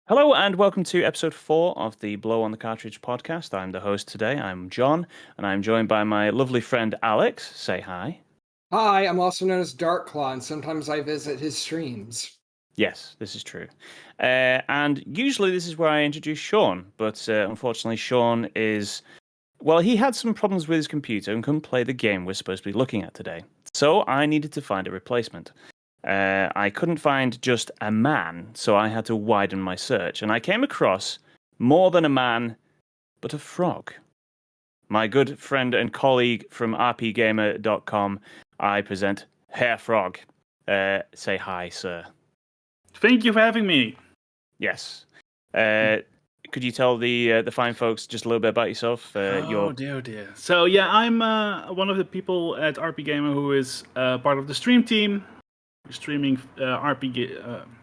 Hello and welcome to episode 4 of the Blow on the Cartridge podcast. I'm the host today. I'm John, and I'm joined by my lovely friend Alex. Say hi. Hi, I'm also known as Darkclaw, and sometimes I visit his streams. Yes, this is true. And usually this is where I introduce Sean, but unfortunately Sean is... Well, he had some problems with his computer and couldn't play the game we're supposed to be looking at today. So I needed to find a replacement. I couldn't find just a man, so I had to widen my search. And I came across more than a man, but a frog. My good friend and colleague from rpgamer.com, I present HerrFrog. Say hi, sir. Thank you for having me. Yes. Could you tell the fine folks just a little bit about yourself? Dear. So yeah, I'm one of the people at RP Gamer who is part of the stream team. We're streaming RPGs.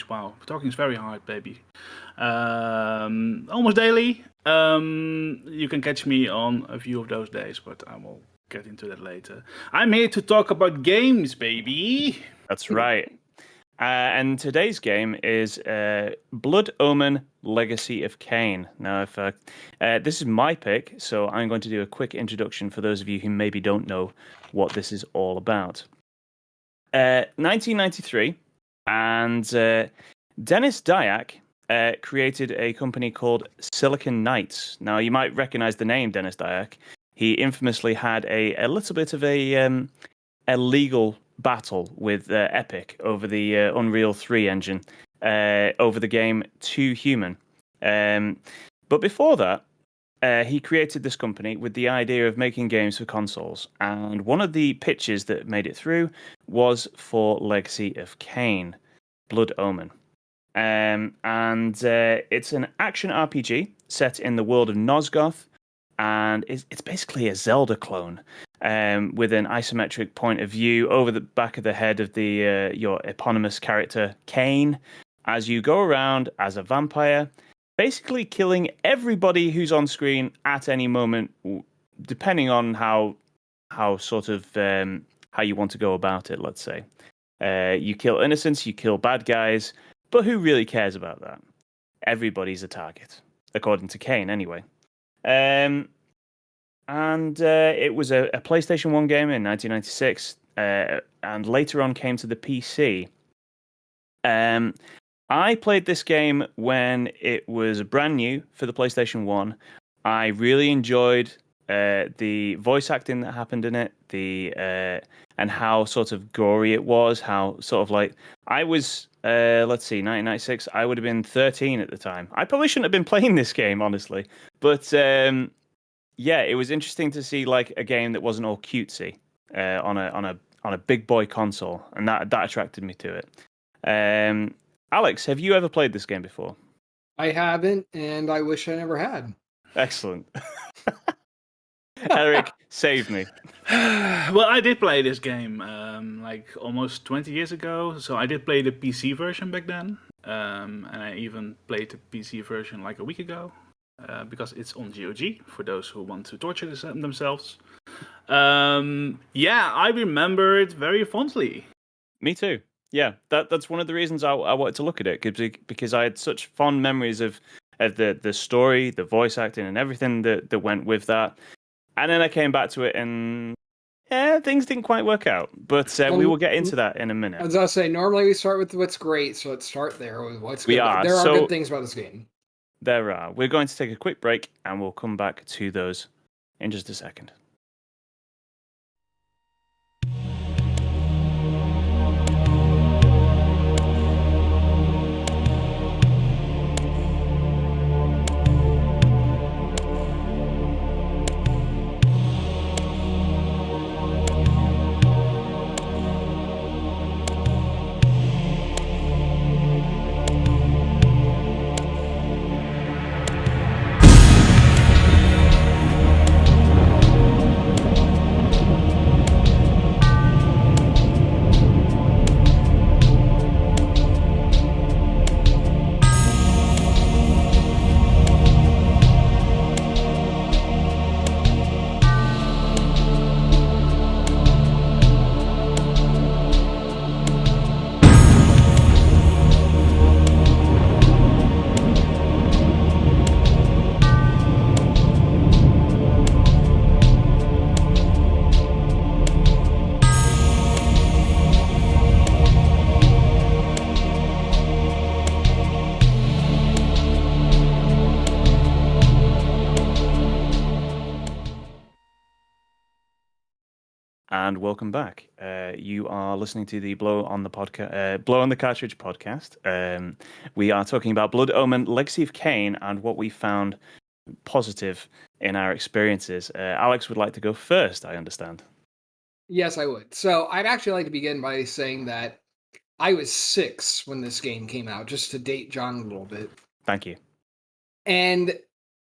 Wow, talking is very hard, baby. Almost daily. You can catch me on a few of those days, but I will get into that later. I'm here to talk about games, baby. That's right. And today's game is Blood Omen Legacy of Kain. Now, if this is my pick, so I'm going to do a quick introduction for those of you who maybe don't know what this is all about. 1993, and Dennis Dyack created a company called Silicon Knights. Now, you might recognize the name Dennis Dyack. He infamously had a little bit of a legal battle with Epic over the Unreal 3 engine over the game Too Human. But before that, he created this company with the idea of making games for consoles. And one of the pitches that made it through was for Legacy of Kain, Blood Omen. And it's an action RPG set in the world of Nosgoth. And it's basically a Zelda clone. With an isometric point of view over the back of the head of the your eponymous character, Kain, as you go around as a vampire, basically killing everybody who's on screen at any moment, depending on how sort of how you want to go about it, let's say. You kill innocents, you kill bad guys, but who really cares about that? Everybody's a target, according to Kain, anyway. And it was a PlayStation 1 game in 1996, and later on came to the PC. I played this game when it was brand new for the PlayStation 1. I really enjoyed the voice acting that happened in it, and how sort of gory it was, how sort of like... I was, 1996, I would have been 13 at the time. I probably shouldn't have been playing this game, honestly. But... yeah, it was interesting to see like a game that wasn't all cutesy on a big boy console, and that attracted me to it. Alex, have you ever played this game before? I haven't, and I wish I never had. Excellent. Eric, save me. Well, I did play this game like almost 20 years ago, so I did play the PC version back then, and I even played the PC version like a week ago. Because it's on GOG, for those who want to torture themselves. Yeah, I remember it very fondly. Me too. Yeah, that's one of the reasons I wanted to look at it, because I had such fond memories of the story, the voice acting, and everything that went with that. And then I came back to it, and things didn't quite work out. But we will get into that in a minute. As I say, normally we start with what's great, so let's start there with what's good. There are good things about this game. There are. We're going to take a quick break, and we'll come back to those in just a second. and welcome back. You are listening to the Blow on the Cartridge podcast. We are talking about Blood Omen, Legacy of Kain, and what we found positive in our experiences. Alex would like to go first, I understand. Yes, I would. So I'd actually like to begin by saying that I was 6 when this game came out, just to date John a little bit. Thank you. And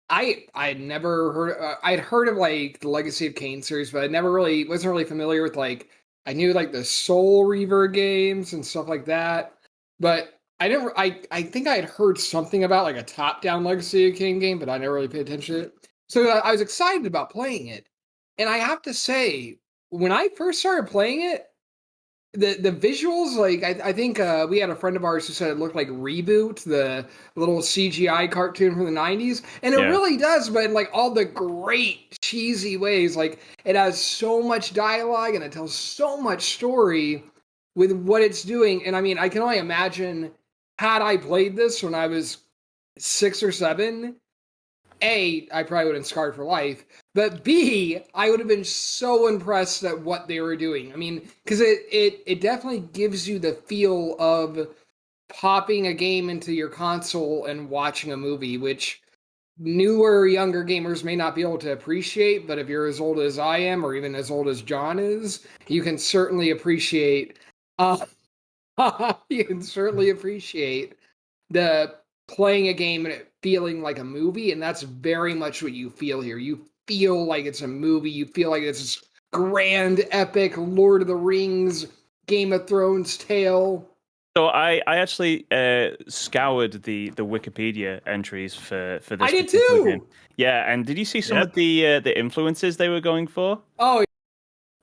I'd never heard. I'd heard of like the Legacy of Kain series, but I wasn't really familiar with like. I knew like the Soul Reaver games and stuff like that, but I never. I think I had heard something about like a top-down Legacy of Kain game, but I never really paid attention to it. So I was excited about playing it, and I have to say, when I first started playing it, the visuals, like I think we had a friend of ours who said it looked like Reboot, the little CGI cartoon from the 90s, and it really does, but in like all the great cheesy ways. Like it has so much dialogue and it tells so much story with what it's doing. And I mean, I can only imagine, had I played this when I was 6 or 7, A, I probably would have been scarred for life, but B, I would have been so impressed at what they were doing. I mean, because it definitely gives you the feel of popping a game into your console and watching a movie, which newer, younger gamers may not be able to appreciate, but if you're as old as I am, or even as old as John is, you can certainly appreciate, you can certainly appreciate the playing a game and it feeling like a movie, and that's very much what you feel here. You feel like it's a movie. You feel like it's this grand, epic Lord of the Rings, Game of Thrones tale. So I actually scoured the Wikipedia entries for this. I did too. Game. Yeah, and did you see some of the influences they were going for? Oh,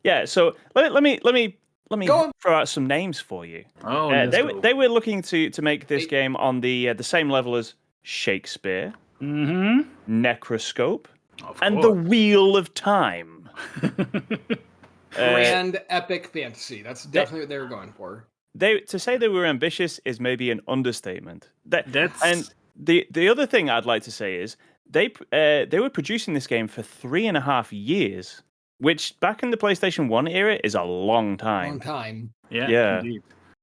yeah. So let me throw out some names for you. Oh, they were looking to make this game on the same level as Shakespeare, Necroscope, and the Wheel of Time. Grand epic fantasy. That's definitely what they were going for. To say they were ambitious is maybe an understatement. And the other thing I'd like to say is they were producing this game for 3.5 years, which back in the PlayStation 1 era is a long time. Long time. Yeah. Indeed.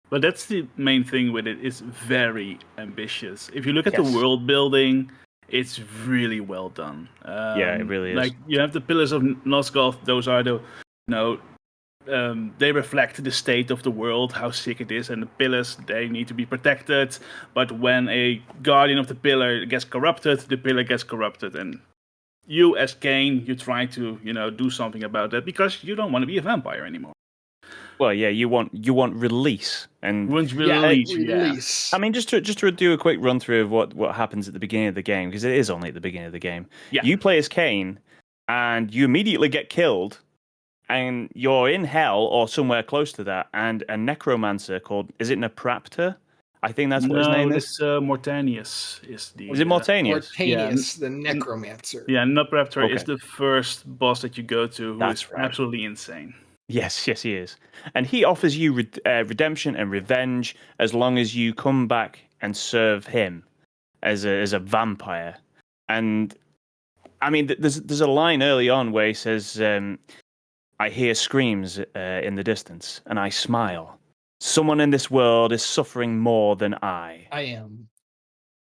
But that's the main thing with it. It's very ambitious. If you look at the world building, it's really well done. It really is. Like you have the Pillars of Nosgoth. Those are they reflect the state of the world, how sick it is, and the pillars, they need to be protected. But when a guardian of the pillar gets corrupted, the pillar gets corrupted, and you as Kain, you try to do something about that because you don't want to be a vampire anymore. Well, yeah, you want release and release. I mean, just to do a quick run through of what happens at the beginning of the game, because it is only at the beginning of the game. Yeah. You play as Kain, and you immediately get killed, and you're in hell or somewhere close to that, and a necromancer called, is it Napraptor? I think that's what his name is. Mortanius is the. Is it Mortanius? Mortanius, the necromancer. Yeah, Napraptor is the first boss that you go to, who That's is right. absolutely insane. Yes, he is. And he offers you redemption and revenge as long as you come back and serve him as a vampire. And I mean, there's a line early on where he says, I hear screams in the distance, and I smile. Someone in this world is suffering more than I. I am.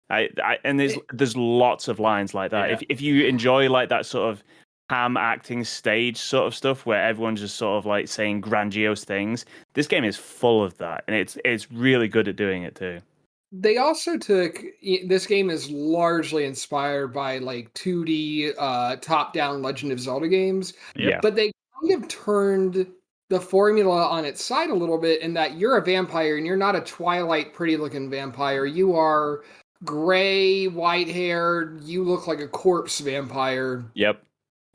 And there's lots of lines like that. Yeah. If you enjoy like that sort of ham acting stage sort of stuff where everyone's just sort of like saying grandiose things, this game is full of that, and it's really good at doing it too. They also this game is largely inspired by like 2D top-down Legend of Zelda games. Yeah. But they kind of turned the formula on its side a little bit in that you're a vampire and you're not a Twilight pretty looking vampire. You are gray, white-haired, you look like a corpse vampire. Yep.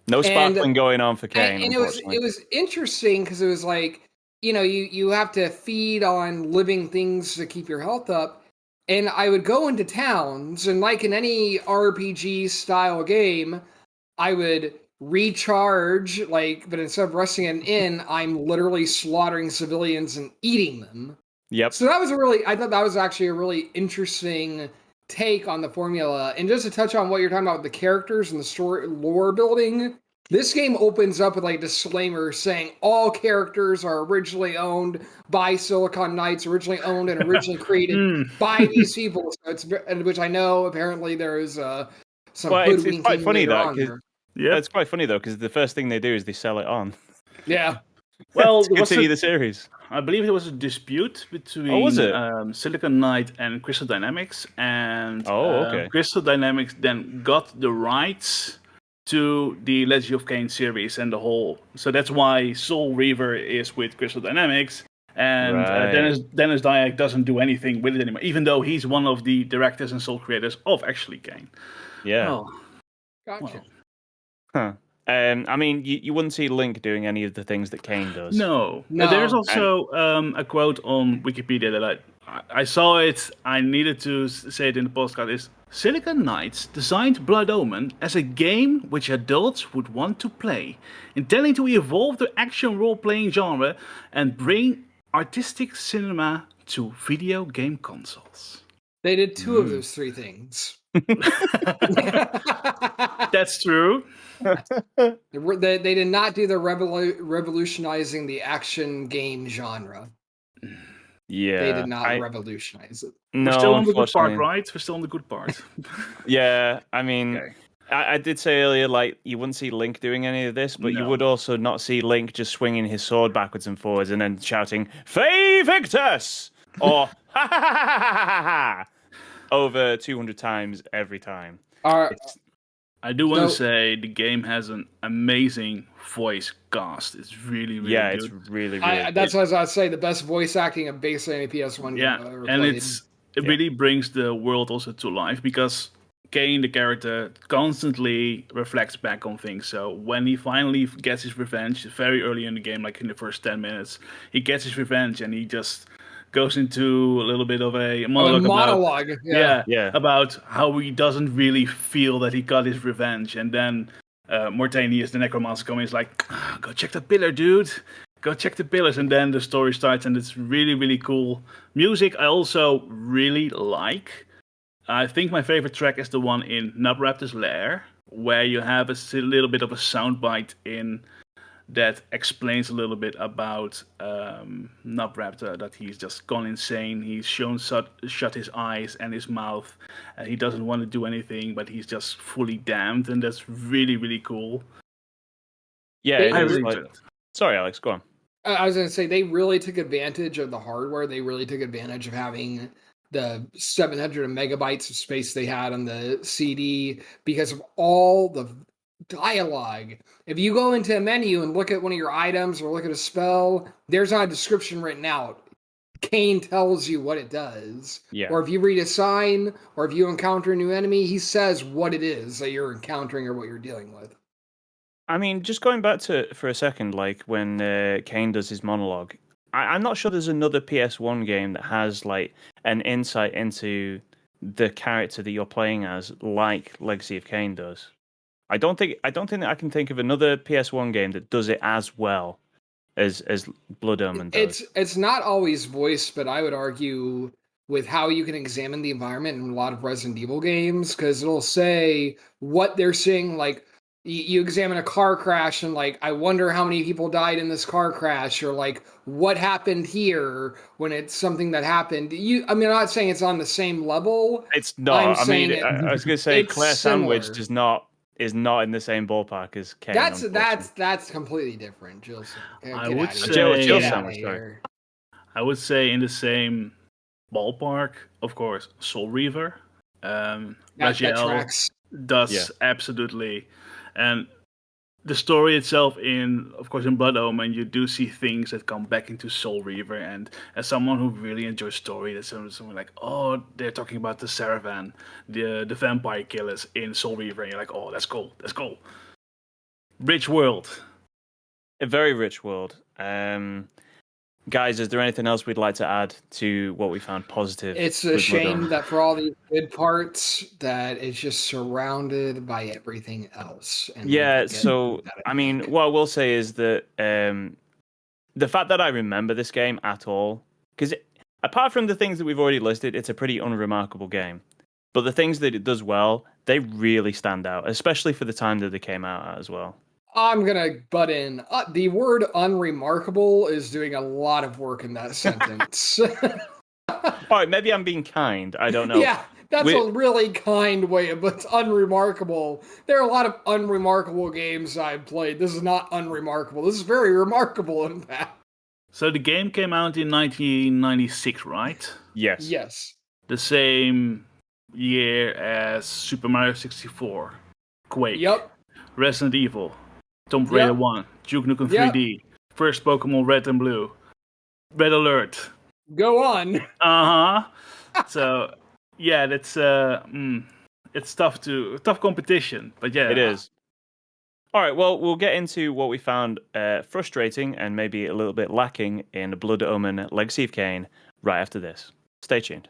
No sparkling going on for Kain. And it was interesting because it was like, you have to feed on living things to keep your health up. And I would go into towns, and like in any RPG style game, I would recharge, but instead of resting in an inn, I'm literally slaughtering civilians and eating them. Yep. So I thought that was actually a really interesting take on the formula. And just to touch on what you're talking about with the characters and the story lore building, This game opens up with like a disclaimer saying all characters are originally owned by Silicon Knights, originally owned and originally created by these people. So which I know apparently there is some it's quite hoodwinking funny later that on there. Yeah. it's quite funny though because the first thing they do is they sell it on Yeah. Well, to continue the series. I believe there was a dispute between was it? Silicon Knight and Crystal Dynamics, and Okay. Crystal Dynamics then got the rights to the Legacy of Kain series and the whole. So that's why Soul Reaver is with Crystal Dynamics, and Right. Dennis Dyack doesn't do anything with it anymore, even though he's one of the directors and sole creators of actually Kain. Yeah. Oh, Gotcha. well. Huh. I mean, you wouldn't see Link doing any of the things that Kain does. No. No. There's also a quote on Wikipedia that I saw it. I needed to say it in the postcard. Is Silicon Knights designed Blood Omen as a game which adults would want to play, intending to evolve the action role-playing genre and bring artistic cinema to video game consoles. They did two of those three things. That's true. They did not do the revolutionizing the action game genre. Yeah. They did not revolutionize it. No, We're still on the good part, unfortunately. right? We're still on the good part. Yeah, I mean, Okay. I did say earlier, like, you wouldn't see Link doing any of this, but you No. would also not see Link just swinging his sword backwards and forwards and then shouting, Fey Victus! Or, ha ha ha ha ha ha ha! Over 200 times every time. I do want to say the game has an amazing voice cast. It's really, really Yeah, good. it's really, really That's good. what I was about to say. The best voice acting of basically any PS1 game Yeah, I've ever and played. it really brings the world also to life because Kain, the character, constantly reflects back on things. So when he finally gets his revenge, very early in the game, like in the first 10 minutes, he gets his revenge and he just goes into a little bit of a monologue. Yeah. About how he doesn't really feel that he got his revenge. And then Mortanius, the necromancer, comes and is like, go check the pillar, dude. Go check the pillars. And then the story starts, and it's really, really cool. Music I also really like. I think my favorite track is the one in Nubraptor's Lair, where you have a little bit of a soundbite in that explains a little bit about Nubraptor, that he's just gone insane. He's shown shut his eyes and his mouth, and he doesn't want to do anything, but he's just fully damned, and that's really, really cool. Yeah, They- it I is really like- enjoyed it. Sorry, Alex, go on. I was going to say, they really took advantage of the hardware. They really took advantage of having the 700 megabytes of space they had on the CD because of all the dialogue. If you go into a menu and look at one of your items or look at a spell, there's not a description written out. Kain tells you what it does. Yeah. Or if you read a sign, or if you encounter a new enemy, he says what it is that you're encountering or what you're dealing with. I mean, just going back to for a second, like when Kain does his monologue, I'm not sure there's another PS1 game that has like an insight into the character that you're playing as, like Legacy of Kain does. I don't think that I can think of another PS1 game that does it as well as Blood Omen does. It's not always voiced, but I would argue with how you can examine the environment in a lot of Resident Evil games, because it'll say what they're seeing, like you examine a car crash and like, I wonder how many people died in this car crash, or like what happened here when it's something that happened. I'm not saying it's on the same level. It's not. I'm I saying mean, I was going to say it's Claire Sandwich similar. is not in the same ballpark as Kain. That's completely different, Jill. I would say- Jill Get Sandwich, sorry. I would say in the same ballpark, of course, Soul Reaver. That Raziel tracks. does absolutely. And the story itself of course, in Blood Omen, you do see things that come back into Soul Reaver. And as someone who really enjoys story, that's something like, oh, they're talking about the Saravan, the vampire killers in Soul Reaver. And you're like, oh, that's cool. Rich world. A very rich world. Guys, is there anything else we'd like to add to what we found positive? It's a with Blood shame Omen? that for all these good parts, that it's just surrounded by everything else. And we Yeah, forget so that, I mean, think. what I will say is that the fact that I remember this game at all, because apart from the things that we've already listed, it's a pretty unremarkable game. But the things that it does well, they really stand out, especially for the time that they came out at as well. I'm gonna butt in. The word unremarkable is doing a lot of work in that sentence. All right, maybe I'm being kind. I don't know. Yeah, that's a really kind way of it's unremarkable. There are a lot of unremarkable games I've played. This is not unremarkable. This is very remarkable, in fact. So the game came out in 1996, right? Yes. Yes. The same year as Super Mario 64, Quake, Yep. Resident Evil, Tomb Raider 1, Duke Nukem 3D, first Pokemon Red and Blue, Red Alert. Go on. So, yeah, that's it's tough competition, but yeah, It is. All right, well, we'll get into what we found frustrating and maybe a little bit lacking in Blood Omen Legacy of Kain right after this. Stay tuned.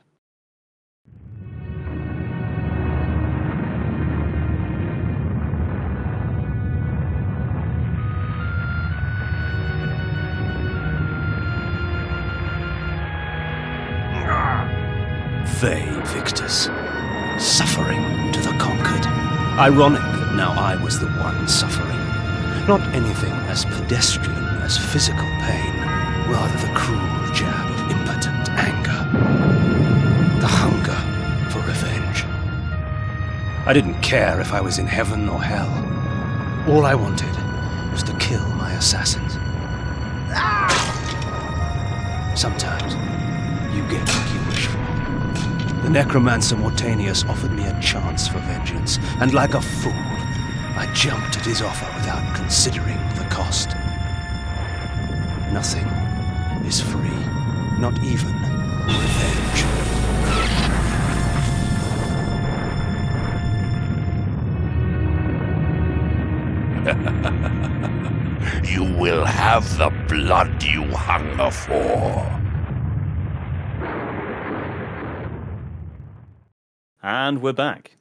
They, victors, suffering to the conquered. Ironic that now I was the one suffering. Not anything as pedestrian as physical pain, rather the cruel jab of impotent anger. The hunger for revenge. I didn't care if I was in heaven or hell. All I wanted was to kill my assassins. Sometimes you get what you wish for. The necromancer Mortanius offered me a chance for vengeance, and like a fool, I jumped at his offer without considering the cost. Nothing is free, not even revenge. You will have the blood you hunger for. And we're back.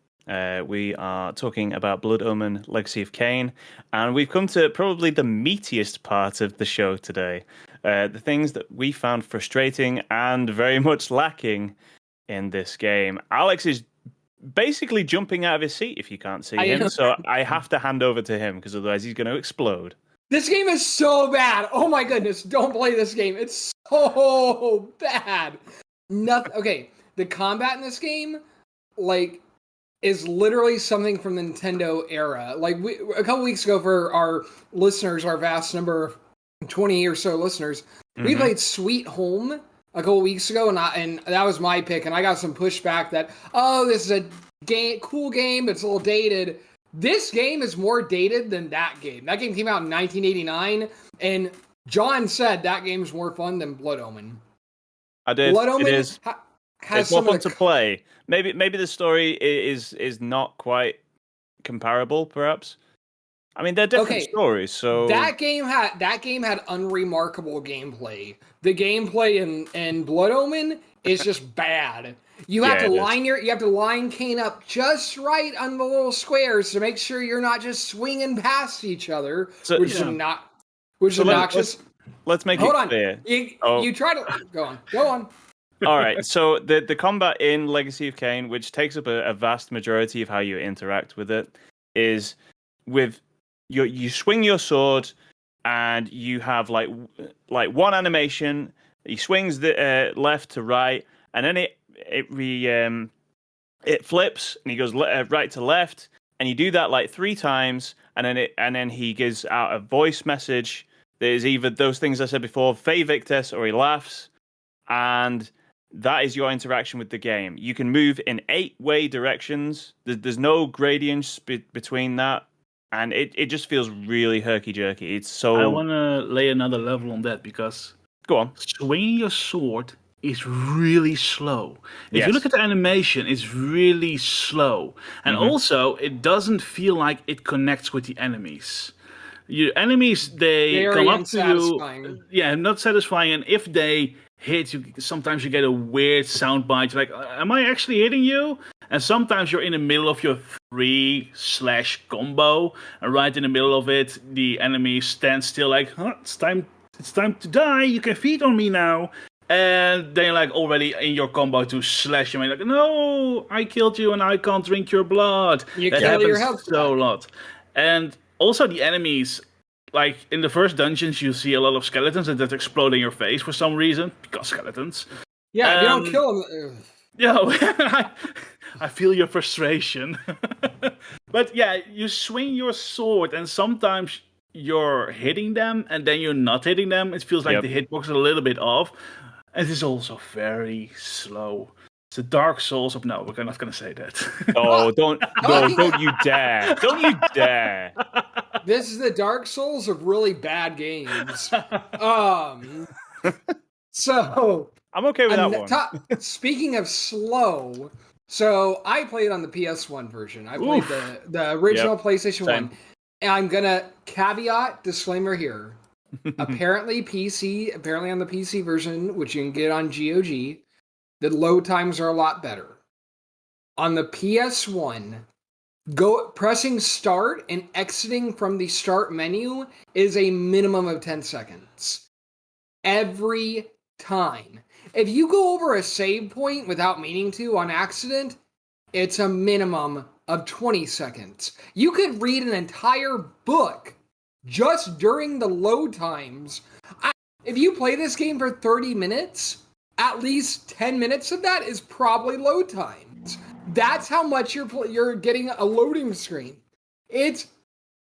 We are talking about Blood Omen Legacy of Kain, and we've come to probably the meatiest part of the show today. The things that we found frustrating and very much lacking in this game. Alex is basically jumping out of his seat if you can't see him, so I have to hand over to him because otherwise he's going to explode. This game is so bad. Oh my goodness, don't play this game. It's so bad. Nothing. Okay, the combat in this game, like, is literally something from the Nintendo era. Like, a couple weeks ago, for our listeners, our vast number of 20 or so listeners, we played Sweet Home a couple weeks ago, and that was my pick, and I got some pushback that, oh, this is a cool game, it's a little dated. This game is more dated than that game. That game came out in 1989, and John said that game's more fun than Blood Omen. I did. Blood Omen it is. Has it's more fun to play. Maybe the story is not quite comparable, perhaps. I mean, they're different stories, so that game had unremarkable gameplay. The gameplay in Blood Omen is just bad. You have to line Kain up just right on the little squares to make sure you're not just swinging past each other, which is obnoxious. Let's make it clear. You try to go on. All right, so the combat in Legacy of Kain, which takes up a vast majority of how you interact with it, is with you swing your sword and you have like one animation. He swings the left to right, and then it flips and he goes right to left, and you do that like 3 times, and then he gives out a voice message. There's either those things I said before, Fey Victus, or he laughs, and that is your interaction with the game. You can move in 8-way directions. There's no gradients between that, and it just feels really herky-jerky. It's so... I want to lay another level on that, because go on. Swinging your sword is really slow. If you look at the animation, it's really slow. And also, it doesn't feel like it connects with the enemies. Your enemies, they come up to you. Yeah, not satisfying. And if they hit you, sometimes you get a weird sound bite. You're like, am I actually hitting you? And sometimes you're in the middle of your 3/combo, and right in the middle of it, the enemy stands still like, it's time to die. You can feed on me now. And they're like already in your combo to slash you. And you're like, no, I killed you and I can't drink your blood. You kill your health so a lot. And Also, the enemies, like in the first dungeons, you see a lot of skeletons that explode in your face for some reason because skeletons. Yeah, if you don't kill them. Yeah, I feel your frustration. But yeah, you swing your sword, and sometimes you're hitting them, and then you're not hitting them. It feels like the hitbox is a little bit off. And it is also very slow. It's the Dark Souls of... No, we're not going to say that. Oh, don't you dare. Don't you dare. This is the Dark Souls of really bad games. So... I'm okay with that one. Speaking of slow, so I played on the PS1 version. I played the original PlayStation 1. And I'm going to caveat, disclaimer here. Apparently on the PC version, which you can get on GOG, the load times are a lot better. On the PS1, pressing start and exiting from the start menu is a minimum of 10 seconds. Every time. If you go over a save point without meaning to on accident, it's a minimum of 20 seconds. You could read an entire book just during the load times. If you play this game for 30 minutes, at least 10 minutes of that is probably load times. That's how much you're getting a loading screen. It's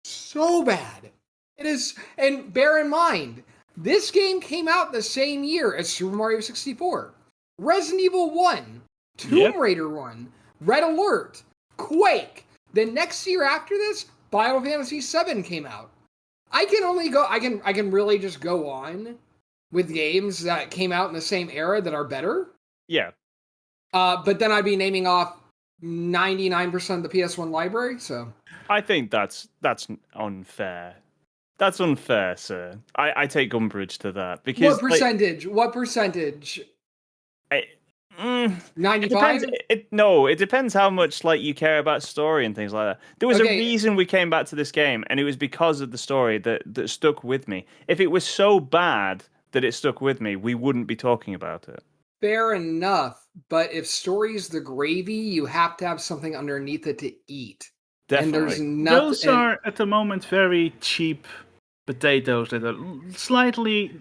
so bad. It is, and bear in mind, this game came out the same year as Super Mario 64, Resident Evil 1, Tomb Raider 1, Red Alert, Quake. The next year after this, Final Fantasy VII came out. I can really just go on with games that came out in the same era that are better. Yeah. But then I'd be naming off 99% of the PS1 library, so. I think that's unfair. That's unfair, sir. I take umbrage to that because what percentage? 95? It depends how much you care about story and things like that. There was a reason we came back to this game, and it was because of the story that stuck with me. If it was so bad that it stuck with me, we wouldn't be talking about it. Fair enough, but if story's the gravy, you have to have something underneath it to eat. Definitely. And there's nothing. Those are at the moment very cheap potatoes that are slightly,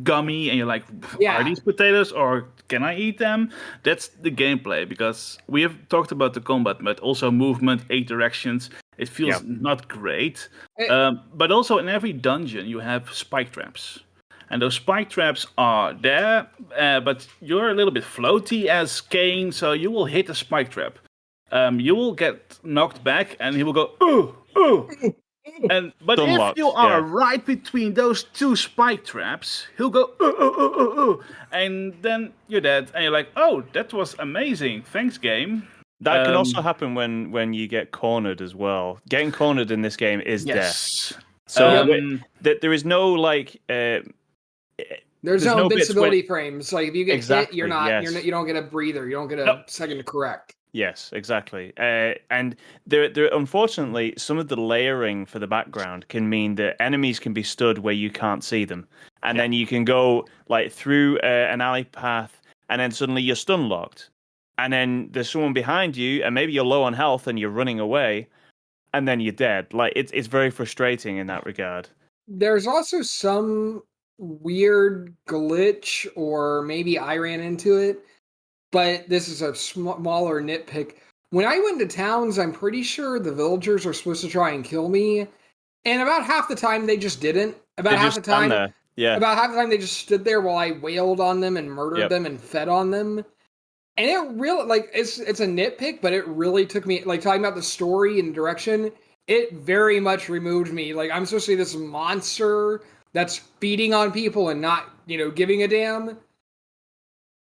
gummy, and you're like, are these potatoes or can I eat them? That's the gameplay, because we have talked about the combat, but also movement, 8 directions. It feels not great. But also in every dungeon you have spike traps. And those spike traps are there, but you're a little bit floaty as Kain, so you will hit a spike trap. You will get knocked back, and he will go, ooh. But if you are right between those 2 spike traps, he'll go, ooh. And then you're dead, and you're like, oh, that was amazing. Thanks, game. That can also happen when you get cornered as well. Getting cornered in this game is death. So there is no there's no invincibility frames. Like if you get hit, you don't get a breather. You don't get a second to correct. Yes, exactly. And there, unfortunately, some of the layering for the background can mean that enemies can be stood where you can't see them, and then you can go through an alley path, and then suddenly you're stun locked, and then there's someone behind you, and maybe you're low on health and you're running away, and then you're dead. It's very frustrating in that regard. There's also some weird glitch, or maybe I ran into it. But this is a smaller nitpick. When I went to towns, I'm pretty sure the villagers are supposed to try and kill me. And about half the time, they just didn't. About half the time, they just stood there while I wailed on them and murdered them and fed on them. And it really, it's a nitpick, but it really took me, talking about the story and direction, it very much removed me. I'm supposed to be this monster that's feeding on people and not, giving a damn.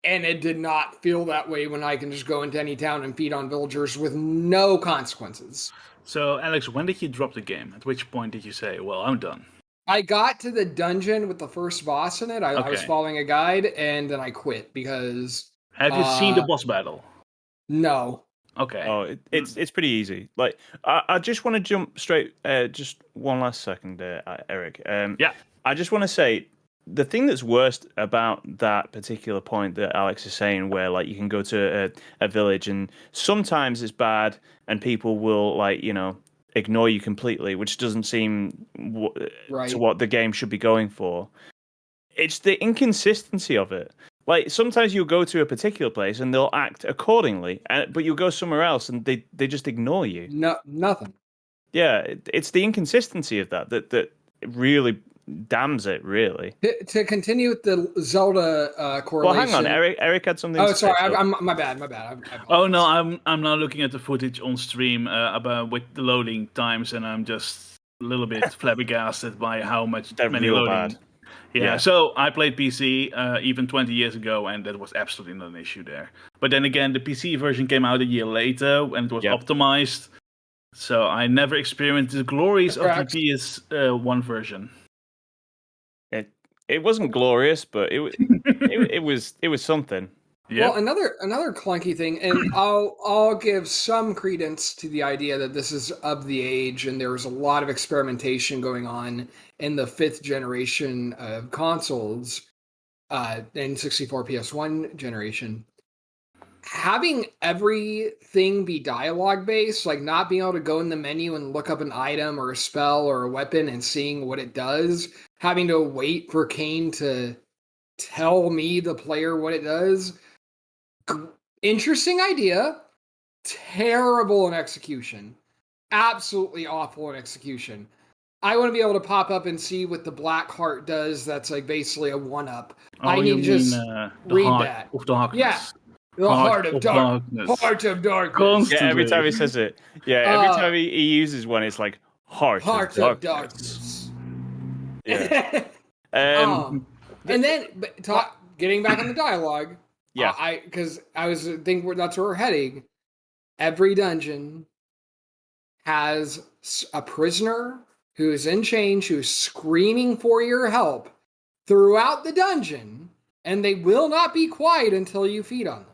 And it did not feel that way when I can just go into any town and feed on villagers with no consequences. So, Alex, when did you drop the game? At which point did you say, well, I'm done? I got to the dungeon with the first boss in it. I was following a guide, and then I quit because... Have you seen the boss battle? No. Okay. Oh, it's pretty easy. I just want to jump straight... just one last second there, Eric. I just want to say... The thing that's worst about that particular point that Alex is saying, where you can go to a village and sometimes it's bad and people will ignore you completely, which doesn't seem Right. to what the game should be going for. It's the inconsistency of it. Like, sometimes you'll go to a particular place and they'll act accordingly, but you'll go somewhere else and they just ignore you. No, nothing. Yeah, it's the inconsistency of that really damns it, really. To continue with the Zelda correlation. Well, hang on, Eric had something. Oh, to sorry, say, so. I'm my bad. Oh no, I'm now looking at the footage on stream about with the loading times, and I'm just a little bit flabbergasted by how much They're many real loading. bad. Yeah, so I played PC even 20 years ago, and that was absolutely not an issue there. But then again, the PC version came out a year later, and it was optimized. So I never experienced the glories of the PS1 version. It wasn't glorious, but it was something. Yep. Well, another clunky thing, and I'll give some credence to the idea that this is of the age, and there was a lot of experimentation going on in the 5th generation of consoles, N64 PS1 generation. Having everything be dialogue based, like not being able to go in the menu and look up an item or a spell or a weapon and seeing what it does, having to wait for Kain to tell me, the player, what it does. Interesting idea. Terrible in execution. Absolutely awful in execution. I want to be able to pop up and see what the black heart does. That's like basically a 1-up. I need to just read that. Of darkness. Yeah. The heart of darkness. Heart of darkness. Constantly. Yeah, every time he says it. Yeah, every time he uses one, it's like heart of darkness. Yeah. And then, getting back on the dialogue. Yeah. Because I was thinking that's where we're heading. Every dungeon has a prisoner who is in chains, who is screaming for your help throughout the dungeon, and they will not be quiet until you feed on them.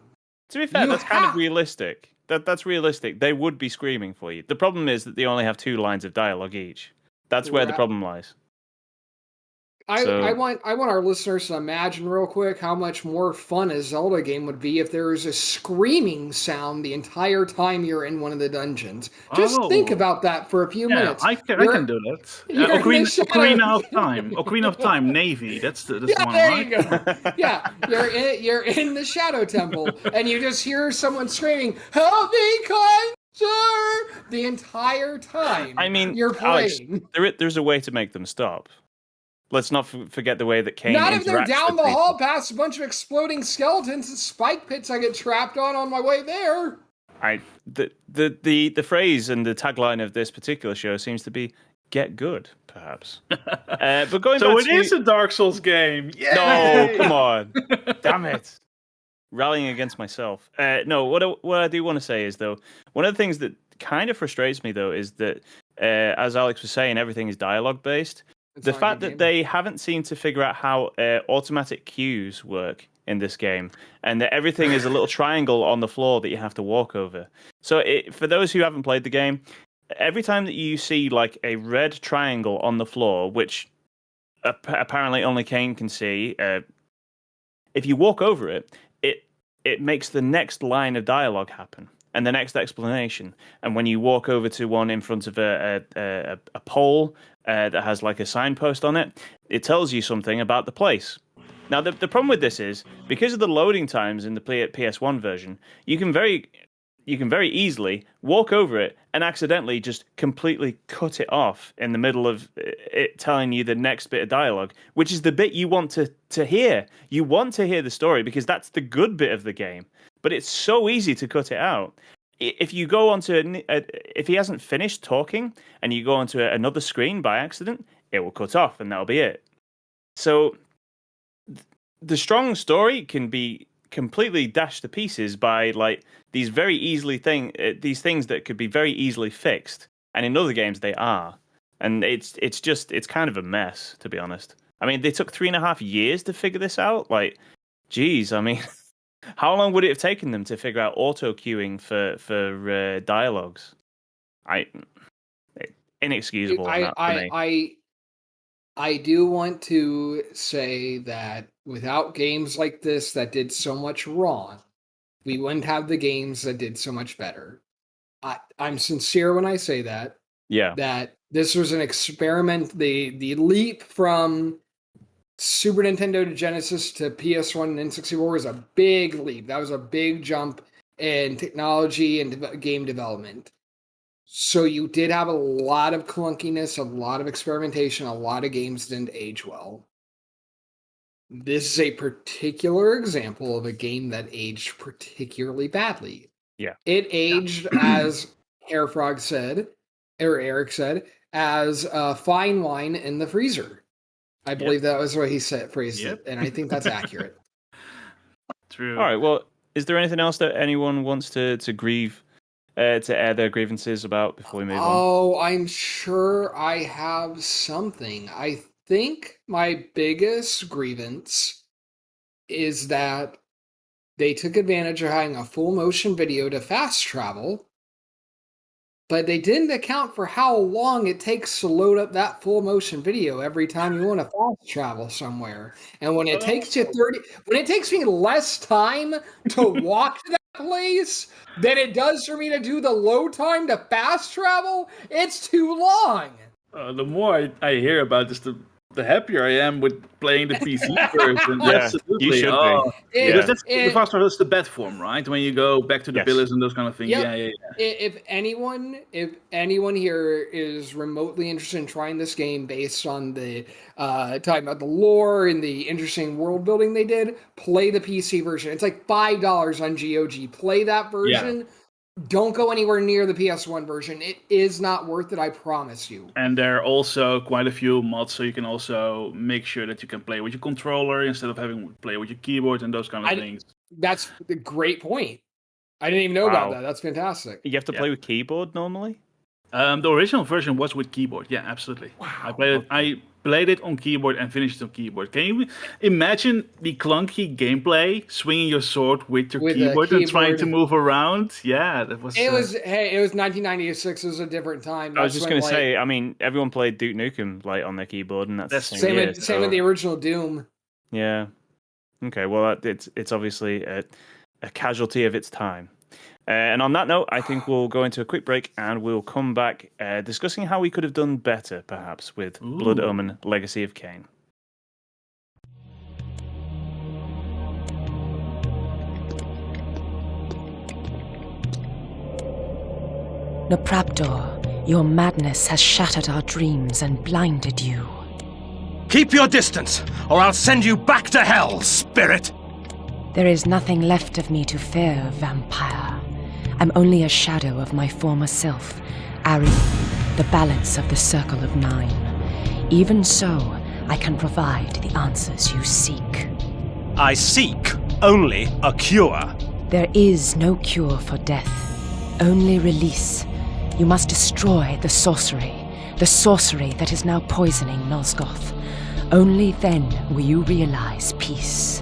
To be fair, that's kind of realistic. That's realistic. They would be screaming for you. The problem is that they only have 2 lines of dialogue each. That's where the problem lies. I want our listeners to imagine real quick how much more fun a Zelda game would be if there was a screaming sound the entire time you're in one of the dungeons. Just think about that for a few minutes. I can do that. Ocarina of Time, Navy. That's the one. There you go. Yeah, you're in the Shadow Temple, and you just hear someone screaming, "Help me, kind sir!" the entire time. I mean, you're playing. Alex, there's a way to make them stop. Let's not forget the way that Kain Not if they're interacts down with the hall people. past a bunch of exploding skeletons and spike pits I get trapped on my way there. The phrase and the tagline of this particular show seems to be "get good," perhaps. But going so back it is a Dark Souls game. Yay! No, come on, damn it! Rallying against myself. No, what I do want to say is though, one of the things that kind of frustrates me though is that, as Alex was saying, everything is dialogue based. The fact that they haven't seemed to figure out how automatic cues work in this game, and that everything is a little triangle on the floor that you have to walk over. So for those who haven't played the game, every time that you see like a red triangle on the floor, which apparently only Kain can see, if you walk over it, it makes the next line of dialogue happen. And the next explanation. And when you walk over to one in front of a pole that has like a signpost on it, it tells you something about the place. Now, the problem with this is, because of the loading times in the PS1 version, you can very easily walk over it and accidentally just completely cut it off in the middle of it telling you the next bit of dialogue, which is the bit you want to hear. You want to hear the story because that's the good bit of the game. But it's so easy to cut it out. If you go onto if he hasn't finished talking and you go onto another screen by accident, it will cut off and that'll be it. So the strong story can be completely dashed to pieces by like these very easily these things that could be very easily fixed. And in other games they are, and it's kind of a mess, to be honest. I mean, they took 3.5 years to figure this out. Like, geez, I mean. How long would it have taken them to figure out auto queuing for dialogues? Inexcusable. I do want to say that without games like this that did so much wrong, we wouldn't have the games that did so much better. I'm sincere when I say that. Yeah. That this was an experiment. The leap from Super Nintendo to Genesis to PS1 and N64 was a big leap. That was a big jump in technology and game development. So you did have a lot of clunkiness, a lot of experimentation, a lot of games didn't age well. This is a particular example of a game that aged particularly badly. Yeah. It aged, as HerrFrog said, or Eric said, as fine wine in the freezer. I believe that was what he phrased it, and I think that's accurate. True. All right. Well, is there anything else that anyone wants to air their grievances about before we move on? Oh, I'm sure I have something. I think my biggest grievance is that they took advantage of having a full motion video to fast travel, but they didn't account for how long it takes to load up that full motion video every time you want to fast travel somewhere. And when it takes me less time to walk to that place than it does for me to do the load time to fast travel, it's too long. The more I hear about this, the happier I am with playing the PC version. Yeah, Absolutely. you should be. Because the fast travel is the bad form, right? When you go back to the pillars and those kind of things. Yep. Yeah. If anyone here is remotely interested in trying this game based on the talking about the lore and the interesting world building they did, play the PC version. It's like $5 on GOG. Play that version. Yeah. Don't go anywhere near the PS1 version. It is not worth it, I promise you. And there are also quite a few mods, so you can also make sure that you can play with your controller instead of having to play with your keyboard and those kind of things. That's a great point. I didn't even know about that. That's fantastic. You have to play with keyboard normally? The original version was with keyboard. Yeah, absolutely. Wow. I played it on keyboard and finished it on keyboard. Can you imagine the clunky gameplay, swinging your sword with your keyboard and trying to move around? Yeah, that was... It was 1996. It was a different time. I was just going to say, I mean, everyone played Duke Nukem on their keyboard, and that's the same with the original Doom. Yeah. Okay, well, it's obviously a casualty of its time. And on that note, I think we'll go into a quick break and we'll come back discussing how we could have done better, perhaps, with Blood Omen Legacy of Kain. Napraptor, your madness has shattered our dreams and blinded you. Keep your distance, or I'll send you back to hell, spirit! There is nothing left of me to fear, vampire. I'm only a shadow of my former self, Ari, the balance of the Circle of Nine. Even so, I can provide the answers you seek. I seek only a cure. There is no cure for death, only release. You must destroy the sorcery that is now poisoning Nosgoth. Only then will you realize peace.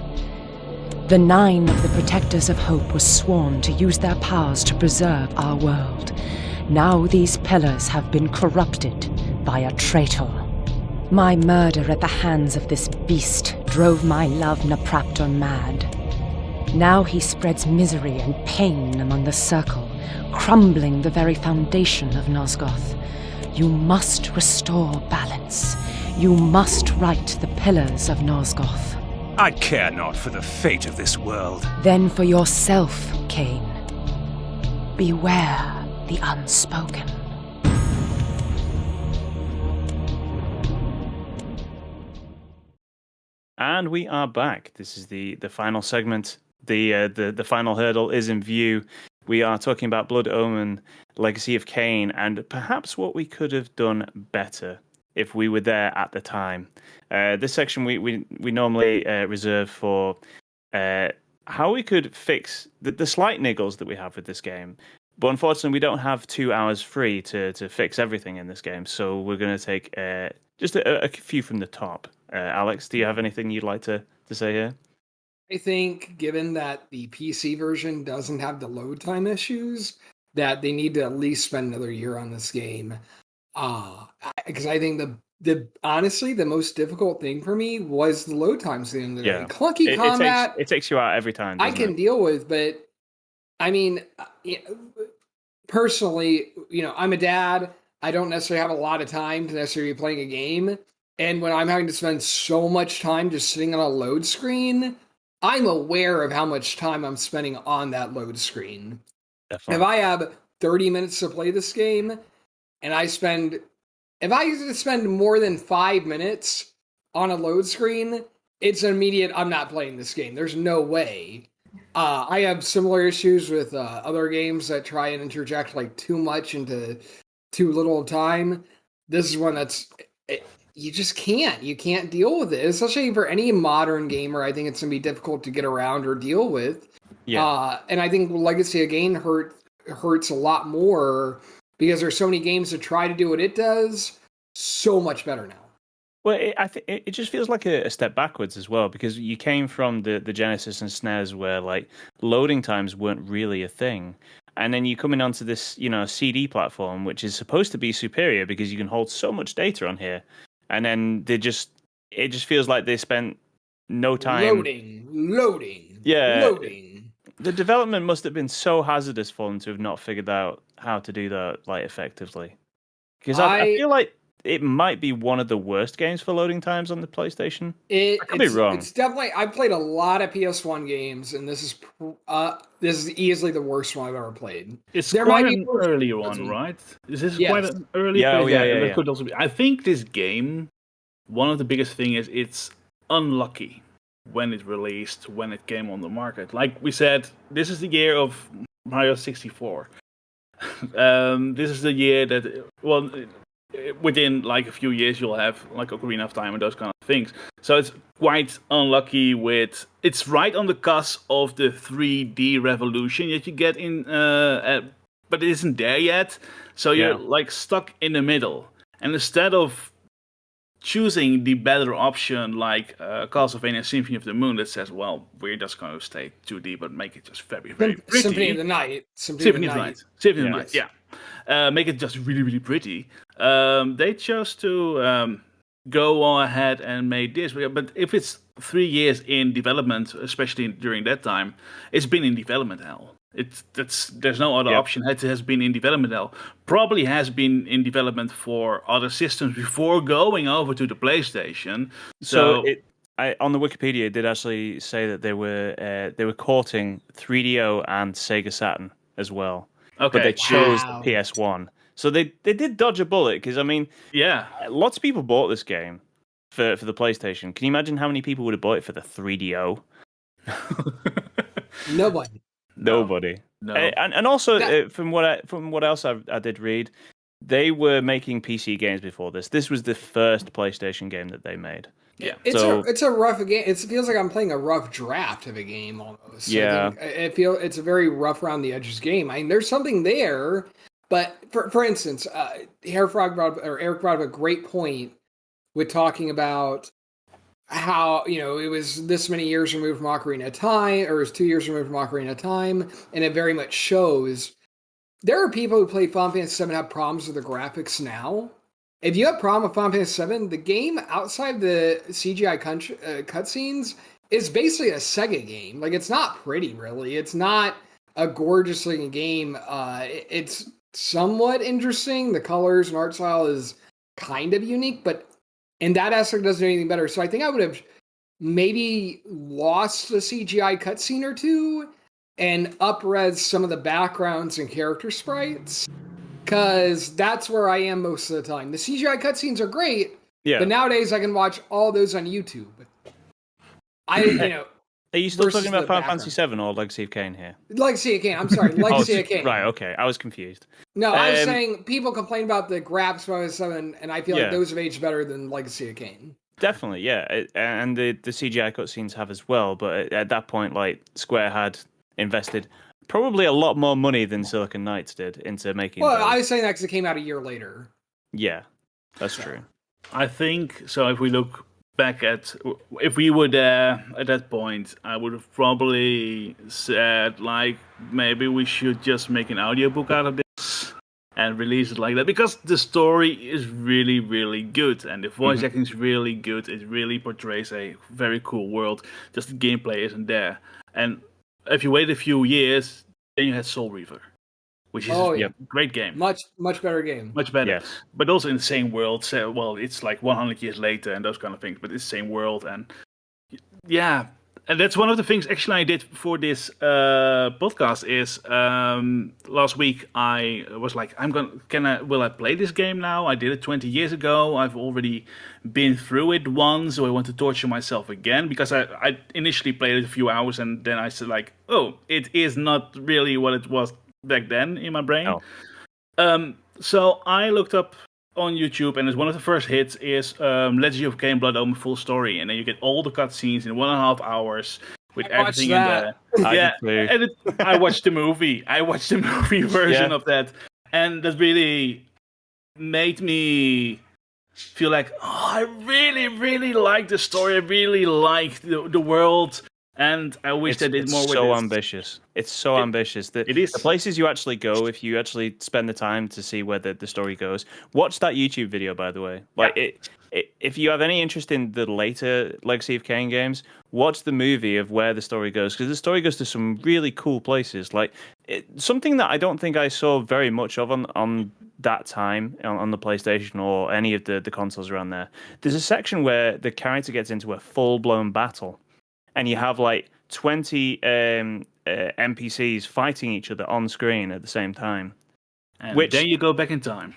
The 9 of the Protectors of Hope were sworn to use their powers to preserve our world. Now these pillars have been corrupted by a traitor. My murder at the hands of this beast drove my love Napraptor mad. Now he spreads misery and pain among the Circle, crumbling the very foundation of Nosgoth. You must restore balance. You must right the pillars of Nosgoth. I care not for the fate of this world. Then for yourself, Kain. Beware the unspoken. And we are back. This is the final segment. The final hurdle is in view. We are talking about Blood Omen, Legacy of Kain, and perhaps what we could have done better if we were there at the time. This section we normally reserve for how we could fix the slight niggles that we have with this game. But unfortunately, we don't have 2 hours free to fix everything in this game. So we're going to take just a few from the top. Alex, do you have anything you'd like to say here? I think, given that the PC version doesn't have the load time issues, that they need to at least spend another year on this game. Because I think honestly, the most difficult thing for me was the load times. Clunky combat. It takes you out every time. I can deal with, but I mean, personally, I'm a dad. I don't necessarily have a lot of time to necessarily be playing a game. And when I'm having to spend so much time just sitting on a load screen, I'm aware of how much time I'm spending on that load screen. Definitely. If I have 30 minutes to play this game, and if I used to spend more than 5 minutes on a load screen, it's an immediate, I'm not playing this game. There's no way. I have similar issues with other games that try and interject like too much into too little time. This is one you just can't. You can't deal with it, especially for any modern gamer. I think it's gonna be difficult to get around or deal with. Yeah. And I think Legacy of Kain hurts a lot more because there's so many games that try to do what it does so much better now. Well, I think it just feels like a step backwards as well, because you came from the Genesis and SNES where like loading times weren't really a thing, and then you coming onto this CD platform which is supposed to be superior because you can hold so much data on here, and then it just feels like they spent no time loading. The development must have been so hazardous for them to have not figured out how to do that like effectively, because I feel like it might be one of the worst games for loading times on the PlayStation. I could be wrong. It's definitely. I've played a lot of PS1 games, and this is easily the worst one I've ever played. It's quite an early one, right? Is this quite an early? Yeah. Could also be. I think this game, one of the biggest thing is it's unlucky when it released, when it came on the market. Like we said, this is the year of Mario 64. This is the year that within like a few years you'll have like Ocarina of Time and those kind of things. So it's quite unlucky it's right on the cusp of the 3D revolution that you get in, but it isn't there yet. So you're like stuck in the middle. And instead of choosing the better option like Castlevania Symphony of the Moon that says, well, we're just going to stay 2D but make it just very, very pretty. Symphony of the Night. Symphony of the Night, yeah. Make it just really, really pretty. They chose to go ahead and make this. But if it's 3 years in development, especially during that time, it's been in development hell. There's no other option. It has been in development hell. Probably has been in development for other systems before going over to the PlayStation. So on the Wikipedia, it did actually say that they were courting 3DO and Sega Saturn as well. Okay. But they chose the PS1. So they did dodge a bullet, because I mean, lots of people bought this game for the PlayStation. Can you imagine how many people would have bought it for the 3DO? Nobody. No. And also from what else I did read, they were making PC games before this. This was the first PlayStation game that they made. Yeah, it's a rough game. It feels like I'm playing a rough draft of a game almost. Yeah, it's a very rough around the edges game. I mean, there's something there, but for instance, Eric brought up a great point with talking about how it was this many years removed from Ocarina of Time, or it was 2 years removed from Ocarina of Time, and it very much shows. There are people who play Final Fantasy VII have problems with the graphics now. If you have a problem with Final Fantasy VII, the game outside the CGI cutscenes is basically a Sega game. Like, it's not pretty, really. It's not a gorgeous looking game. It's somewhat interesting. The colors and art style is kind of unique, but in that aspect, it doesn't do anything better. So I think I would have maybe lost a CGI cutscene or two and up-res some of the backgrounds and character sprites. Because that's where I am most of the time. The CGI cutscenes are great, but nowadays I can watch all those on YouTube. Are you still talking about Final Fantasy VII or Legacy of Kain here? Legacy of Kain, I'm sorry. Legacy of Kain. Right, okay. I was confused. No, I was saying people complain about the graphics of Final Fantasy VII, and I feel like those have aged better than Legacy of Kain. Definitely, yeah. And the CGI cutscenes have as well, but at that point, like, Square had invested probably a lot more money than Silicon Knights did into making. Well, I was saying that because it came out a year later. Yeah, that's true. I think so. If we look back if we were there at that point, I would have probably said like maybe we should just make an audiobook out of this and release it like that, because the story is really, really good and the voice acting is really good. It really portrays a very cool world. Just the gameplay isn't there. And if you wait a few years, then you had Soul Reaver. which is Oh a yeah, great game. much better game. Much better. Yes. But also in the same world. So, well, it's like 100 years later and those kind of things, but it's the same world. And yeah, and that's one of the things actually I did for this podcast is last week I was like, will I play this game now? I did it 20 years ago. I've already been through it once, so I want to torture myself again because I initially played it a few hours and then I said like, oh, it is not really what it was back then in my brain. Oh. So I looked up on YouTube, and it's one of the first hits is Legacy of Kain Blood Omen full story, and then you get all the cutscenes in 1.5 hours with everything in there. I watched the movie. I watched the movie version of that, and that really made me feel like, oh, I really, really like the story. I really like the world. And I wish they did more with it. It's so ambitious. It's so ambitious. It is. The places you actually go, if you actually spend the time to see where the story goes, watch that YouTube video, by the way. Like if you have any interest in the later Legacy of Kain games, watch the movie of where the story goes, because the story goes to some really cool places. Like something that I don't think I saw very much of on that time on the PlayStation or any of the consoles around there. There's a section where the character gets into a full-blown battle. And you have like 20 NPCs fighting each other on screen at the same time. And then you go back in time.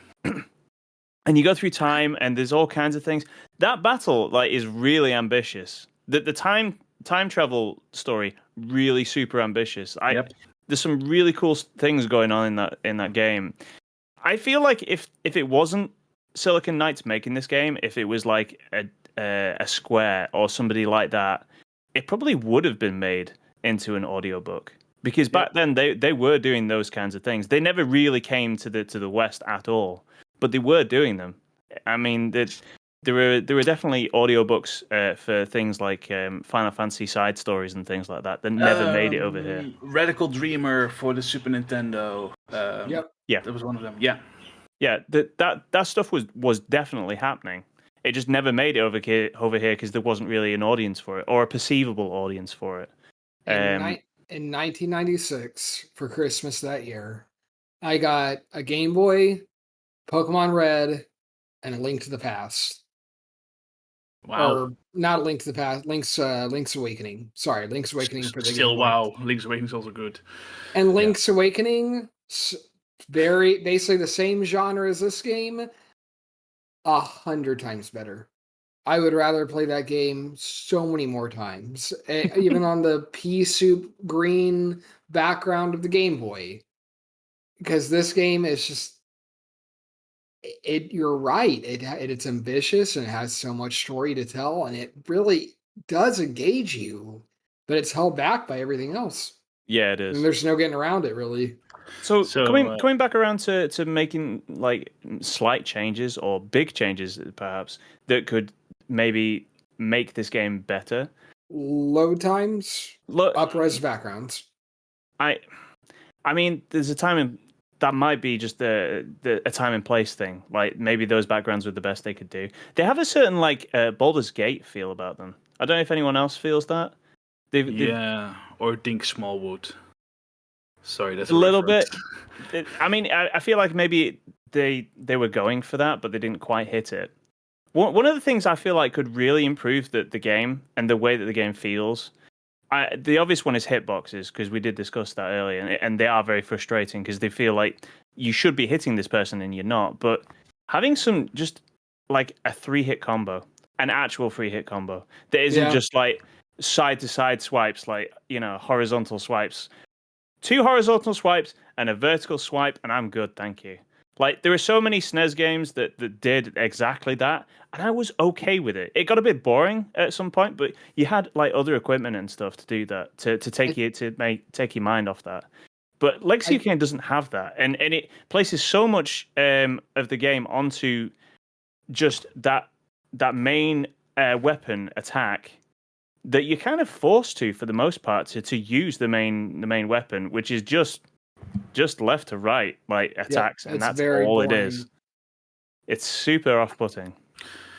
And you go through time, and there's all kinds of things. That battle like is really ambitious. The time travel story really super ambitious. There's some really cool things going on in that game. I feel like if it wasn't Silicon Knights making this game, if it was like a Square or somebody like that, it probably would have been made into an audiobook, because back then they were doing those kinds of things. They never really came to the West at all, but they were doing them. I mean, there were definitely audiobooks for things like Final Fantasy side stories and things like that never made it over here. Radical Dreamer for the Super Nintendo. Yeah, that was one of them. Yeah. That stuff was definitely happening. It just never made it over here because there wasn't really an audience for it, or a perceivable audience for it. In 1996, for Christmas that year, I got a Game Boy, Pokemon Red, and a Link to the Past. Wow. Or not a Link to the Past, Link's Awakening. Sorry, Link's Awakening for the Still, Game Boy. wow. Link's Awakening is also good. And Link's Awakening, basically the same genre as this game, 100 times better. I would rather play that game so many more times, even on the pea soup green background of the Game Boy, because this game is just You're right. It's ambitious and it has so much story to tell, and it really does engage you, but it's held back by everything else. Yeah, it is. And there's no getting around it, really. So coming back around to making like slight changes or big changes, perhaps, that could maybe make this game better. Load times, up-res backgrounds. I mean, there's a time that might be just a time and place thing. Like maybe those backgrounds were the best they could do. They have a certain like Baldur's Gate feel about them. I don't know if anyone else feels that. Or Dink Smallwood. Sorry, that's a little bit. I mean, I feel like maybe they were going for that, but they didn't quite hit it. One of the things I feel like could really improve the game and the way that the game feels. The obvious one is hitboxes, because we did discuss that earlier, and they are very frustrating because they feel like you should be hitting this person and you're not. But having some just like a 3-hit combo, an actual 3-hit combo that isn't just like side to side swipes, like horizontal swipes. 2 horizontal swipes and a vertical swipe, and I'm good, thank you. Like, there are so many SNES games that did exactly that, and I was okay with it. It got a bit boring at some point, but you had like other equipment and stuff to do that, to take your mind off that. But Legacy of Kain doesn't have that, and it places so much of the game onto just that main weapon attack, that you're kind of forced to, for the most part, to use the main weapon, which is just left to right, like attacks, and that's all boring. It is. It's super off-putting.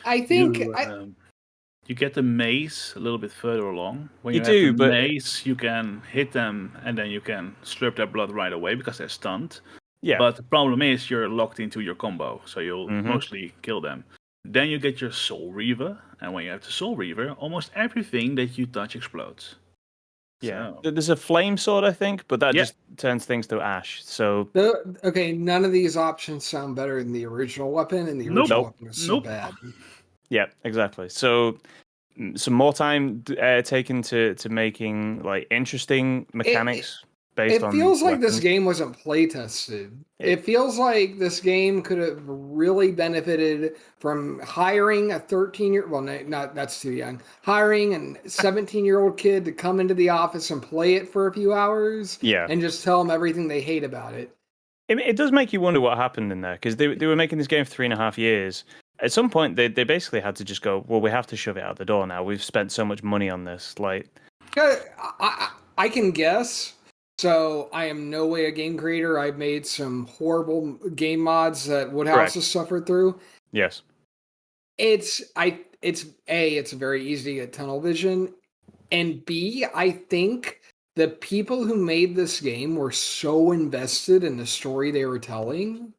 I think you get the mace a little bit further along. When you do, but mace, you can hit them, and then you can slurp their blood right away because they're stunned. Yeah. But the problem is you're locked into your combo, so you'll Mhm. mostly kill them. Then you get your Soul Reaver, and when you have the Soul Reaver, almost everything that you touch explodes. Yeah. So, There's a flame sword, I think, but that Yeah. just turns things to ash. So Okay, none of these options sound better than the original weapon, and the Nope. original weapon was so Nope. bad. yeah, exactly. So some more time taken to making like interesting mechanics based It on feels like this weapons. game wasn't play tested. It- It feels like this game could have really benefited from hiring a 13-year, well, not that's too young, hiring a 17-year-old kid to come into the office and play it for a few hours Yeah. and just tell them everything they hate about it. It does make you wonder what happened in there because they were making this game for 3.5 years. At some point, they basically had to just go, well, we have to shove it out the door now. We've spent so much money on this. Like, I can guess. So I am no way a game creator. I've made some horrible game mods that Woodhouse has suffered through. yes, It's very easy to get tunnel vision, and B, I think the people who made this game were so invested in the story they were telling.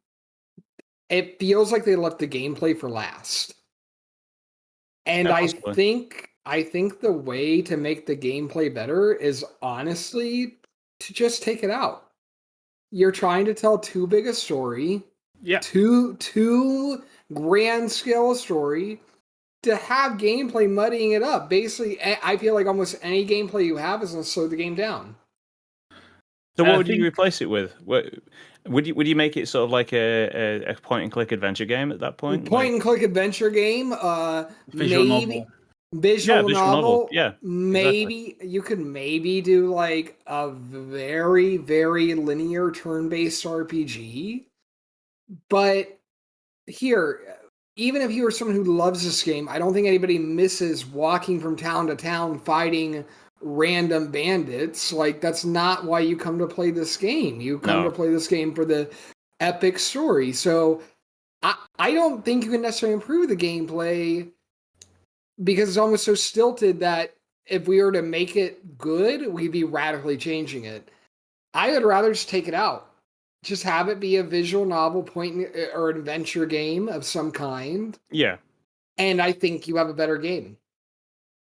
It feels like they left the gameplay for last. And Yeah, I possibly. think the way to make the gameplay better is honestly to just take it out. You're trying to tell too big a story, Yeah. too grand scale a story to have gameplay muddying it up. Basically, I feel like almost any gameplay you have is going to slow the game down. So I what would you think- replace it with? Would you make it sort of like a point and click adventure game at that point? Point and click adventure game, Visual maybe novel. visual novel. Yeah, maybe you could maybe do like a very very linear turn-based RPG. But here, even if you were someone who loves this game, I don't think anybody misses walking from town to town fighting random bandits. Like, that's not why you come to play this game. You come No. to play this game for the epic story. So I don't think you can necessarily improve the gameplay because it's almost so stilted that if we were to make it good, we'd be radically changing it. I would rather just take it out. Just have it be a visual novel or adventure game of some kind. Yeah. And I think you have a better game.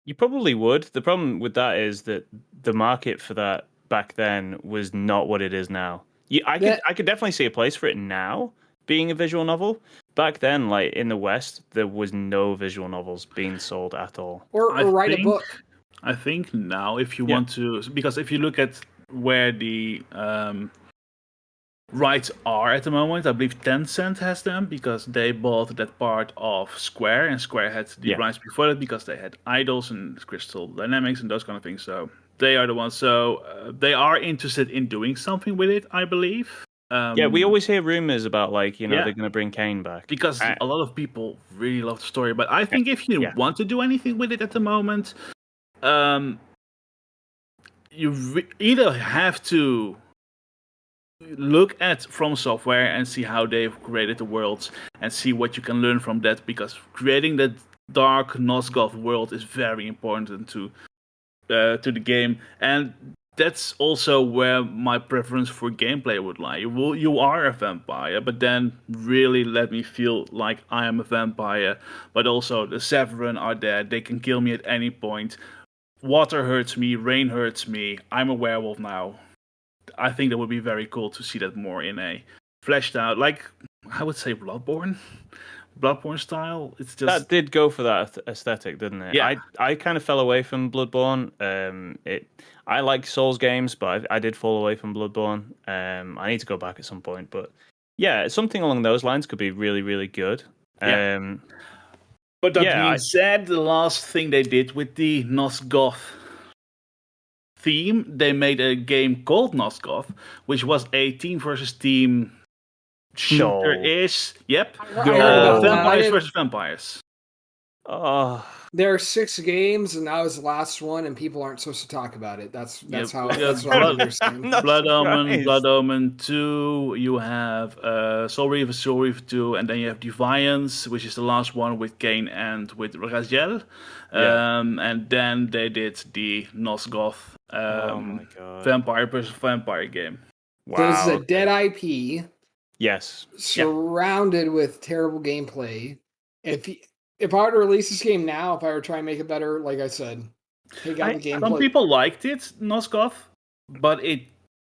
You probably would. The problem with that is that the market for that back then was not what it is now. I could definitely see a place for it now being a visual novel. Back then, like in the West, there was no visual novels being sold at all. Or write a book. I think now, if you Yeah. want to, because if you look at where the rights are at the moment, I believe Tencent has them because they bought that part of Square, and Square had the Yeah. rights before that because they had Idols and Crystal Dynamics and those kind of things. So they are the ones. So they are interested in doing something with it, I believe. Yeah, we always hear rumors about like, Yeah. they're going to bring Kain back. Because I- a lot of people really love the story. But I think if you Yeah. want to do anything with it at the moment, you either have to look at From Software and see how they've created the worlds and see what you can learn from that, because creating that dark Nosgoth world is very important to the game, and that's also where my preference for gameplay would lie. You are a vampire, but then really let me feel like I am a vampire, but also the Severin are there. They can kill me at any point. Water hurts me, rain hurts me. I'm a werewolf now. I think that would be very cool to see that more in a fleshed out, like I would say Bloodborne style. It's just That did go for that aesthetic, didn't it? Yeah. I kind of fell away from Bloodborne. I like Souls games, but I did fall away from Bloodborne. I need to go back at some point, but yeah, something along those lines could be really, really good. Yeah. But that yeah, being I- said, the last thing they did with the Nosgoth theme, they made a game called Nosgoth, which was a team versus team shooter-ish. Yep. I heard about that. I Vampires didn't- versus vampires. Oh, There are 6 games, and that was the last one, and people aren't supposed to talk about it. That's Yep. how. Yeah, That's what I Blood- understand. Not Blood Omen, surprised. Blood Omen 2, you have Soul Reaver 2, and then you have Defiance, which is the last one with Kain and with Raziel. Yeah. And then they did the Nosgoth Oh my God. vampire versus vampire game. Wow. There's a dead IP Yes. surrounded with terrible gameplay. If I were to release this game now, if I were to try and make it better, like I said, take out the gameplay. Some people liked it, Nosgoth, but it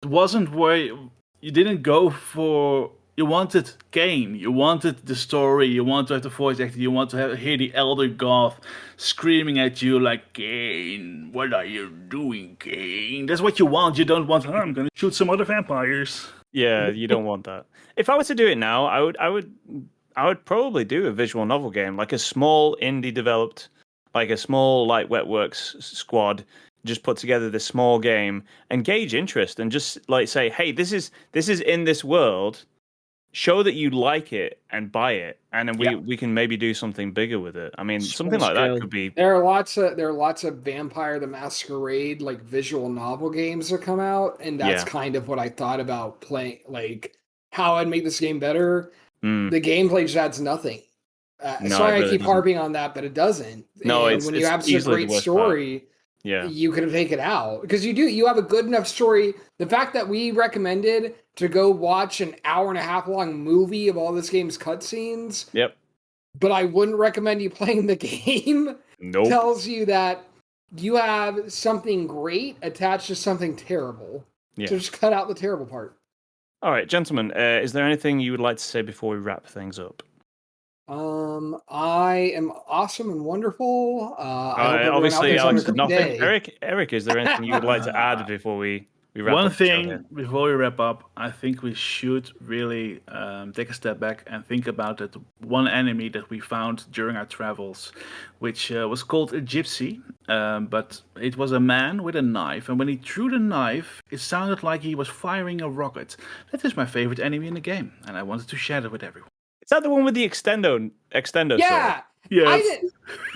wasn't where you didn't go for. You wanted Kain, you wanted the story, you want to have the voice acting, you want to hear the Elder Goth screaming at you like, Kain, what are you doing, Kain? That's what you want. You don't want, I'm going to shoot some other vampires. Yeah, you don't want that. If I were to do it now, I would probably do a visual novel game, like a small indie developed, like a small like Wetworks squad, just put together this small game and gauge interest and just like say, hey, this is in this world. Show that you like it and buy it, and then we can maybe do something bigger with it. I mean, something like that could be. There are lots of Vampire the Masquerade like visual novel games that come out, and that's kind of what I thought about playing, like how I'd make this game better. The gameplay just adds nothing. Sorry, I keep harping on that, but it doesn't. No, and when you have such a great story. You could have taken it out because you have a good enough story. The fact that we recommended to go watch an hour and a half long movie of all this game's cutscenes. Yep. But I wouldn't recommend you playing the game. Nope. Tells you that you have something great attached to something terrible. Yeah. So just cut out the terrible part. All right, gentlemen, is there anything you would like to say before we wrap things up? I am awesome and wonderful. Obviously, Alex did nothing. Eric, is there anything you would like to add before we wrap up? One thing before we wrap up, I think we should really take a step back and think about that one enemy that we found during our travels, which was called a gypsy, but it was a man with a knife, and when he threw the knife, it sounded like he was firing a rocket. That is my favorite enemy in the game, and I wanted to share it with everyone. Is that the one with the extendo? Yeah. Yes.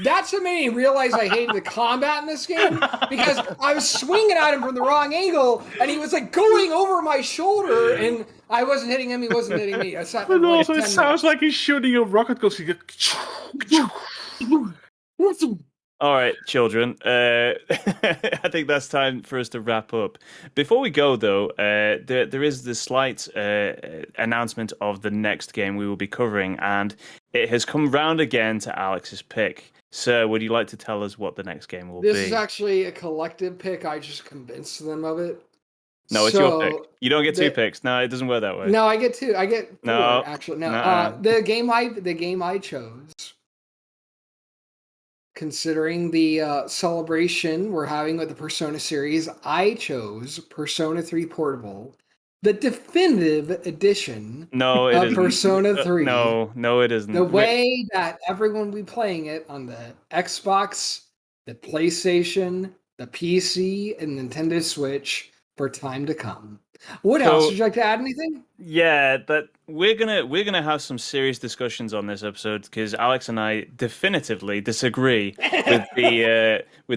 That's what made me realize I hated the combat in this game because I was swinging at him from the wrong angle and he was like going over my shoulder and I wasn't hitting him, he wasn't hitting me. I sat there But for also, like it 10 sounds minutes. like he's shooting a rocket because he All right, children. I think that's time for us to wrap up. Before we go, though, there is the slight announcement of the next game we will be covering, and it has come round again to Alex's pick. Sir, would you like to tell us what the next game will be? This is actually a collective pick. I just convinced them of it. No, it's your pick. You don't get two picks. No, it doesn't work that way. No, I get two. I get four, No, actually. No, nuh-uh. the game I chose, considering the celebration we're having with the Persona series, I chose Persona 3 Portable, the definitive edition No, it of isn't. Persona 3. No, it isn't. The way that everyone will be playing it on the Xbox, the PlayStation, the PC, and Nintendo Switch for time to come. What else? Would you like to add anything? Yeah, but we're gonna have some serious discussions on this episode because Alex and I definitively disagree with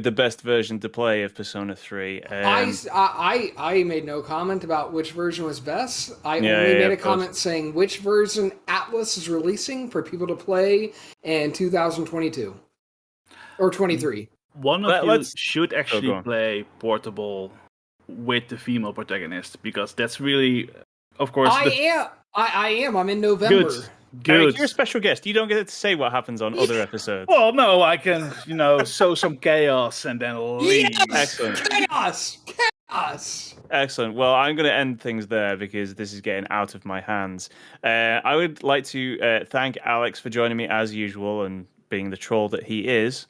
the best version to play of Persona 3. I made no comment about which version was best. I only made a comment saying which version Atlas is releasing for people to play in 2022 or 23. One of you should actually play Portable with the female protagonist because that's really, of course. I am. I'm in November. Good. Eric, you're a special guest. You don't get to say what happens on other episodes. Well, no, I can, sow some chaos and then leave. Yes! Excellent. Chaos. Excellent. Well, I'm going to end things there because this is getting out of my hands. I would like to thank Alex for joining me as usual and being the troll that he is.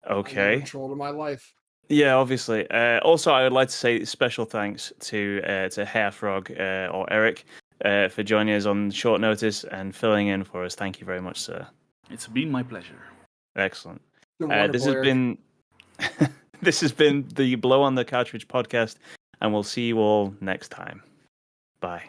Okay. I'm the troll of my life. Yeah, obviously. Also, I would like to say special thanks to HerrFrog or Eric for joining us on short notice and filling in for us. Thank you very much, sir. It's been my pleasure. Excellent. This has been the Blow on the Cartridge podcast, and we'll see you all next time. Bye.